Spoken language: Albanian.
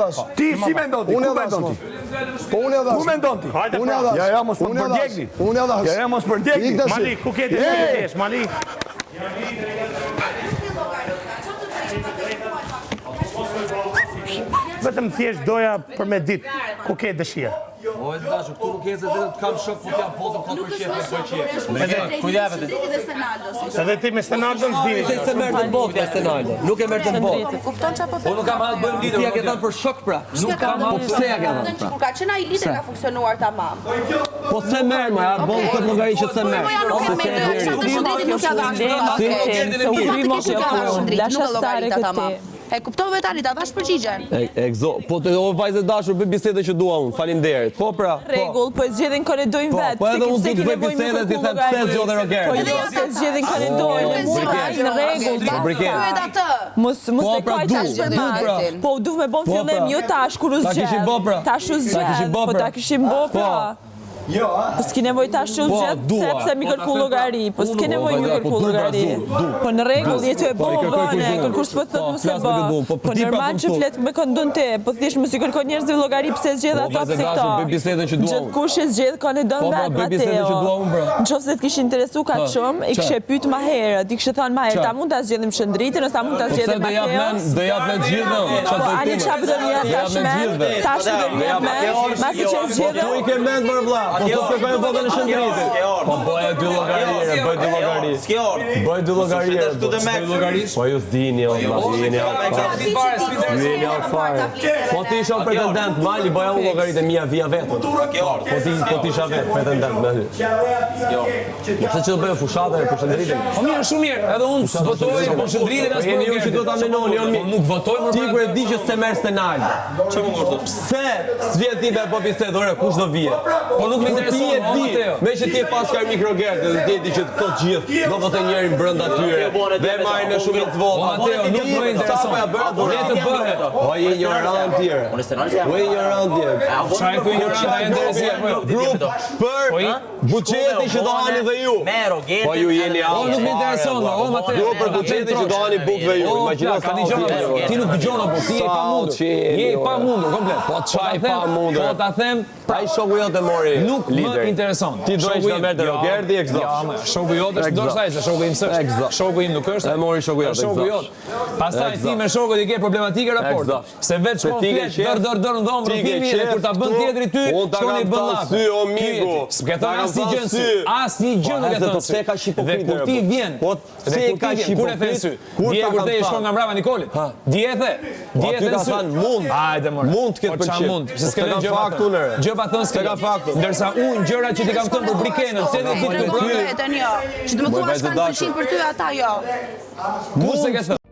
thash. Ti si mendon ti? Ku mendon ti? Po unë e thash. Ku mendon ti? Unë e thash. Ja, mos për djegni. Unë e thash. Ja, mos për djegni. Mali, ku ke të shkëtesh, Mali? Vetëm thjesht doja për me ditë ku ke dëshirë. O, e të dashur, këtu nuk e se të kam shok, po t'jam potëm këtë për qefë, për qefë. Edhe ti me Stenaldon s'dini. Se se mërë të bokë me Stenaldo, nuk e mërë të bokë. Kupton çfarë po Po nuk kam halë bëjmë lidër, ti ja ke thënë për shok pra. Nuk kam halë, pse ja ke thënë pra? Kur ka qenë ai lideri ka funksionuar tamam. Po se merë, ma, ja bon këtë llogari që se merë. E kuptove tani, ta dhash përgjigjen. Po të o vajzë dashur bëj bisedë që dua unë, faleminderit. Po pra. Rregull, po zgjedhin kënë dojnë vetë. Po edhe unë do të bëj bisedë ti them pse zgjodhe Roger. Po jo, se zgjedhin kënë dojnë. Në rregull. Pyet atë. Mos e kaj tash për masin. Po duhet me bon fillim jo tash kur u zgjedh. Tash u zgjedh. Po ta kishim bë pra. Jo, Po s'ki nevoj tash që u zgjedh, sepse mi kërku llogari. Po s'ki nevoj mi kërku llogari. Po në rregull, je që e bo vëne, kërkush s'po thot mos e bë. Po normal që flet me këndon te, po thjesht mos i kërkon njerëzve llogari pse zgjedh ato pse këto. Bëj bisedën që dua unë. Gjithkush e zgjedh kanë don vetë. Bëj bisedën që dua unë bra. Nëse të kishin interesu kaq shumë, i kishe pyet më herët, i kishe thënë më herët, ta mund ta zgjedhim Shëndritën, ose ta mund ta zgjedhim Mateos. Do jap me gjithë. Ani çfarë do të jap tash do të jap me. Masi që zgjedhë. Po i ke mend më vëlla. Po se bëjmë votën në Shëndritë. Po bëj dy llogari, bëj dy llogari. Bëj dy llogari. Po ju s'dini o vëlla, jeni afar. Po ti isha pretendent, Mali, bëja unë llogaritë mia via vetëm. Po ti isha vetë pretendent me hy. Pse që do bëjmë fushatën për Shëndritën? Po mirë, shumë mirë. Edhe unë votoj për Shëndritën as Jeni ju që do ta menoni, nuk votoj më. Ti kur e di që se merr Stenal. Çfarë më thotë? Pse s'vjen ti me po bisedë, ore kush do vije? Po nuk më intereson. Me që ti e pas ka mikrogert dhe ti e di që këto gjithë do vote njërin brenda tyre dhe marrin në shumë të vota. Mateo, nuk më intereson. Le të bëhet. Po je një rand tjetër. Po je një rand tjetër. Çfarë ku një rand intereson? Grup për buxheti që do hani dhe ju. Po ju jeni Po nuk më intereson, o Mateo. Grup për buxheti që do hani bukë dhe ju. Imagjino sa ti nuk dëgjon apo ti je i pamundur. Je i pamundur komplet. Po çaj pamundur. Po ta them, ai shoku jote mori. Nuk më intereson. Ti do të merr Rogerdi e këto. Ja, shoku jote është ndoshta ai se shoku im s'është. Shoku im nuk është. E mori shoku jote. Shoku jot. Pastaj ti me shokut i ke problematikë raport. Se vetë shkon flet dor në dhomë rrugimi dhe kur ta bën tjetri ty, shkoni bën lak. Sy o miku. S'ke thënë asnjë gjë sy. Asnjë gjë nuk e thon. Pse ka shipokritë? Dhe kur ti vjen, pse ka shipokritë? Kur e thën sy? Dje kur te shkon nga mbrapa Nikolit. Djethe në sy. Mund. Hajde more. Mund të ketë pëlqyer. pëlqyer. Mund. Se s'ke lënë gjë faktu nëre. Gjë pa thënë s'ke ka faktu. Ndërsa unë gjëra që ti kam thënë për brikenën, se do të Vetën jo. Që të më thuash kanë pëlqim për ty ata jo. Ku se ke thënë?